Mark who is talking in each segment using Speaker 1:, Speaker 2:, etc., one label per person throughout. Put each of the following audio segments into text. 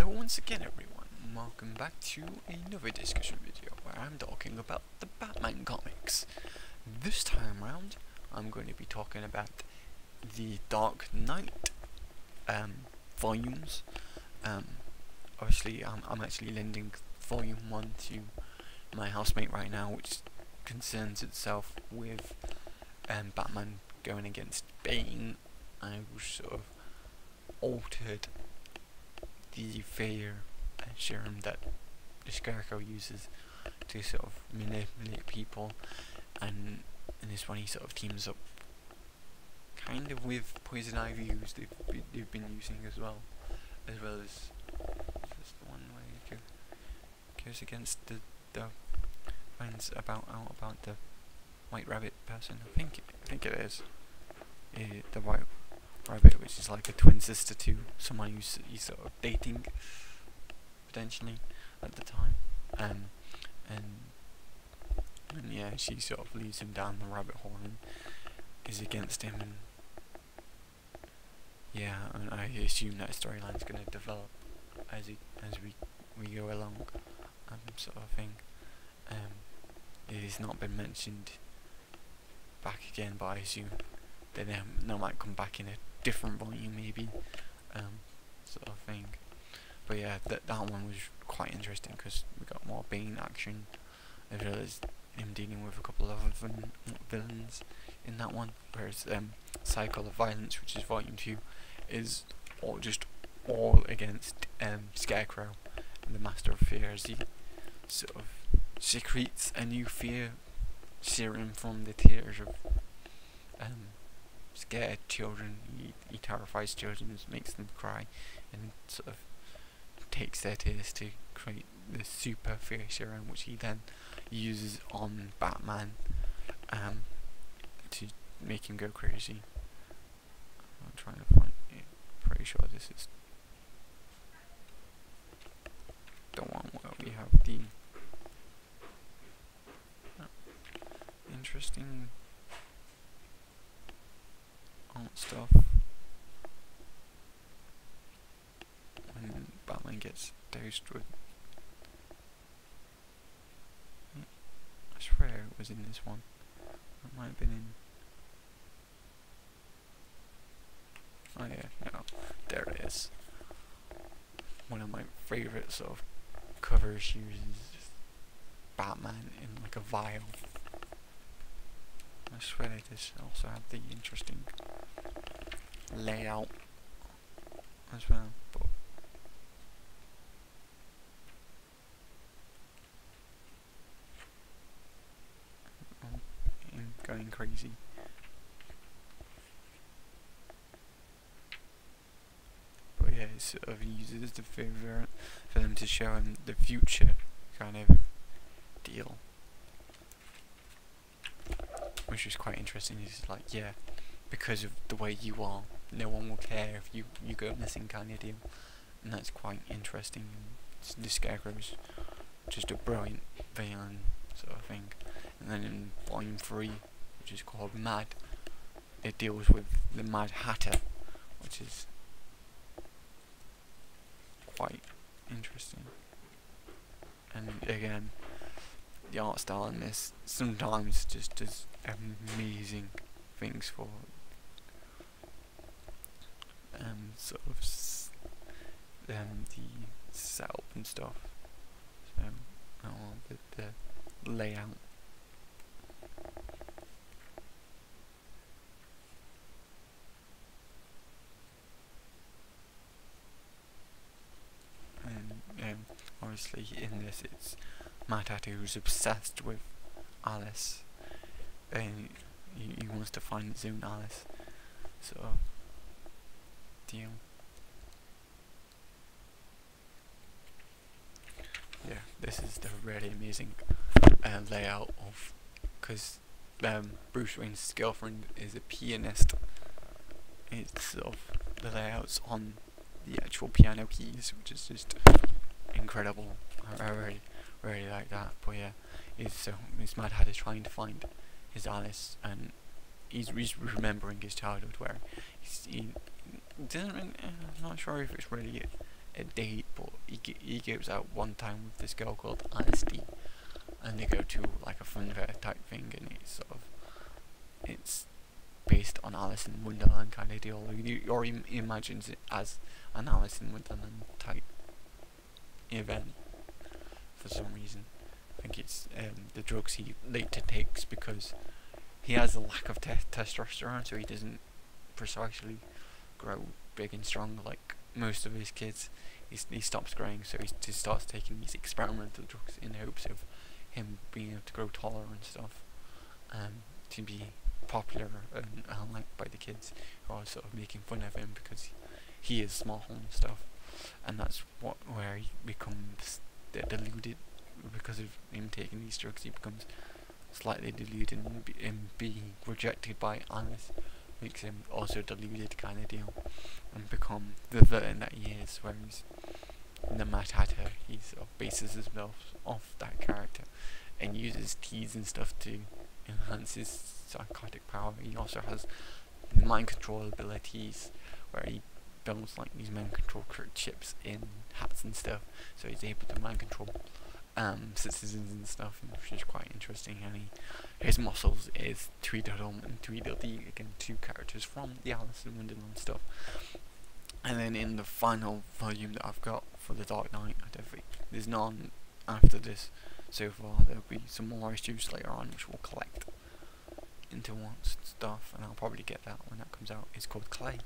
Speaker 1: Hello once again everyone, and welcome back to another discussion video where I'm talking about the Batman comics. This time around, I'm going to be talking about the Dark Knight volumes. Obviously I'm actually lending volume 1 to my housemate right now, which concerns itself with Batman going against Bane. I was sort of altered the fear serum that the Scarecrow uses to sort of manipulate people, and in this one he sort of teams up kind of with Poison Ivy, who they've been using as well as just the one where he goes against the finds out about the White Rabbit person. I think it is the White Rabbit, which is like a twin sister to someone who's sort of dating potentially at the time, and yeah, she sort of leads him down the rabbit hole and is against him, and yeah, and I assume that storyline's going to develop as we go along, sort of thing. It has not been mentioned back again, but I assume that they might come back in a different volume maybe, sort of thing. But yeah, that one was quite interesting because we got more Bane action as well as him dealing with a couple of other villains in that one, whereas Cycle of Violence, which is volume 2, is all against Scarecrow and the Master of Fear, as he sort of secretes a new fear serum from the tears of scared children. He terrifies children, makes them cry, and sort of takes their tears to create the super fear serum, which he then uses on Batman to make him go crazy. I'm trying to find it. Pretty sure this is the one where we have the interesting art stuff when Batman gets doused with. I swear it was in this one. It might have been in. Oh yeah, no, there it is. One of my favourite sort of cover issues is just Batman in like a vial. I swear it does also have the interesting layout as well, but I'm going crazy. But yeah, it sort of uses the figure for them to show him the future kind of deal, which is quite interesting. It's like, yeah, because of the way you are, no one will care if you go missing, kind of deal, and that's quite interesting. The Scarecrow's just a brilliant villain sort of thing. And then in volume 3, which is called Mad, it deals with the Mad Hatter, which is quite interesting. And again, the art style in this sometimes just does amazing things for sort of the setup and stuff. So the layout. And obviously in this it's Mad Hatter who's obsessed with Alice, and he wants to find his own Alice sort of deal. Yeah, this is the really amazing layout of, because Bruce Wayne's girlfriend is a pianist. It's sort of the layouts on the actual piano keys, which is just incredible. I really like that. But yeah, it's Mad Hatter trying to find his Alice, and he's remembering his childhood, where he doesn't really, I'm not sure if it's really a date, but he goes out one time with this girl called Alice D, and they go to like a fun fair type thing, and it's based on Alice in Wonderland kind of deal, or he imagines it as an Alice in Wonderland type event for some reason. I think it's the drugs he later takes because he has a lack of testosterone, so he doesn't precisely grow big and strong like most of his kids. He stops growing, so he starts taking these experimental drugs in hopes of him being able to grow taller and stuff, to be popular and liked by the kids who are sort of making fun of him because he is small and stuff. And that's where he becomes deluded because of him taking these drugs. He becomes slightly deluded, and being rejected by Alice makes him also deluded kind of deal, and become the villain that he is, where he's the Mad Hatter. He sort of bases himself off that character and uses teas and stuff to enhance his psychotic power. He also has mind control abilities where he builds like these mind control chips in hats and stuff, so he's able to mind control citizens and stuff, which is quite interesting. And his muscles is Tweedledum and Tweedledee, again two characters from the Alice in Wonderland stuff. And then in the final volume that I've got for the Dark Knight, I don't think there's none after this so far. There'll be some more issues later on which we'll collect into one stuff, and I'll probably get that when that comes out. It's called Clay,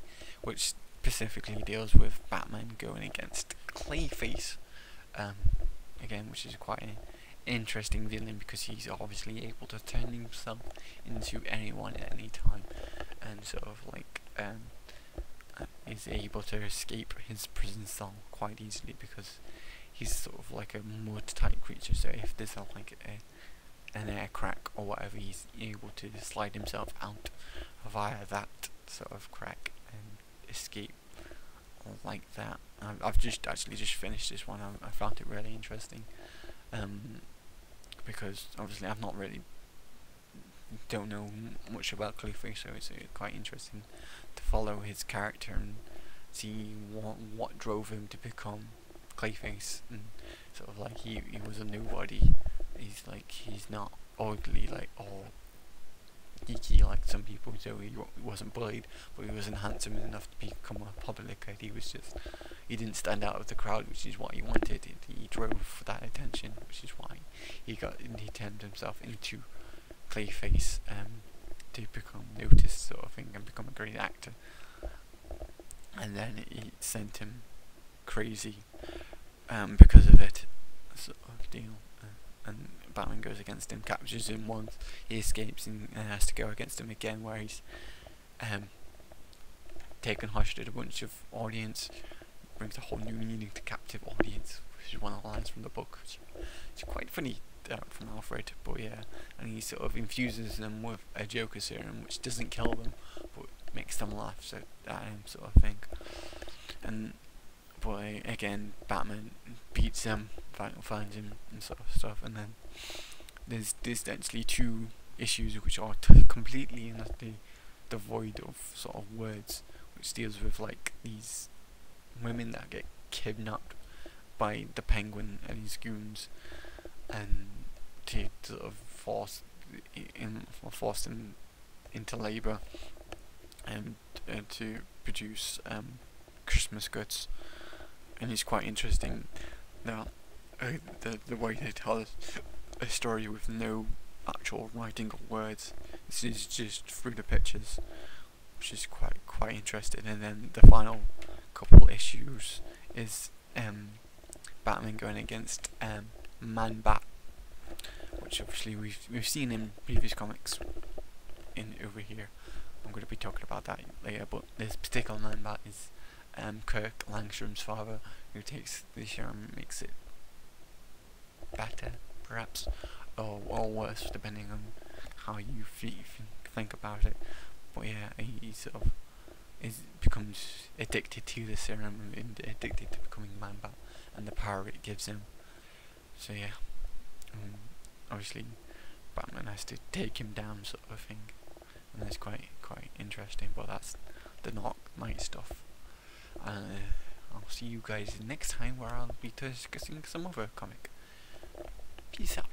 Speaker 1: which specifically deals with Batman going against Clayface, again, which is quite an interesting villain because he's obviously able to turn himself into anyone at any time, and sort of like is able to escape his prison cell quite easily because he's sort of like a mud type creature. So if there's an air crack or whatever, he's able to slide himself out via that sort of crack and escape like that. I've just finished this one. I found it really interesting, because obviously I've not really don't know much about Clayface, so it's quite interesting to follow his character and see what drove him to become Clayface, and sort of like he was a nobody. He's not ugly like all geeky like some people, so he wasn't bullied, but he wasn't handsome enough to become a public kid. He didn't stand out of the crowd, which is what he wanted. He drove for that attention, which is why he turned himself into Clayface, to become noticed sort of thing and become a great actor. And then it sent him crazy because of it, sort of deal. And Batman goes against him, captures him once, he escapes and has to go against him again, where he's taken hostage a bunch of audience, brings a whole new meaning to captive audience, which is one of the lines from the book. It's quite funny from Alfred, but yeah, and he sort of infuses them with a Joker serum, which doesn't kill them, but makes them laugh, so that sort of thing. And but again, Batman beats him, finds him and sort of stuff, and then there's actually two issues which are completely and utterly devoid of sort of words, which deals with like these women that get kidnapped by the Penguin and his goons, and to sort of force them into labour and to produce Christmas goods. And it's quite interesting that the way they tell a story with no actual writing or words. This is just through the pictures, which is quite interesting. And then the final couple issues is Batman going against Man-Bat, which obviously we've seen in previous comics in over here. I'm going to be talking about that later, but this particular Man-Bat is Kirk Langstrom's father, who takes the serum and makes it better, perhaps, or worse, depending on how you think about it. But yeah, he sort of becomes addicted to the serum and addicted to becoming Man-Bat and the power it gives him. So yeah, obviously Batman has to take him down, sort of thing, and it's quite interesting. But that's the Dark Knight stuff. I'll see you guys next time where I'll be discussing some other comic. Peace out.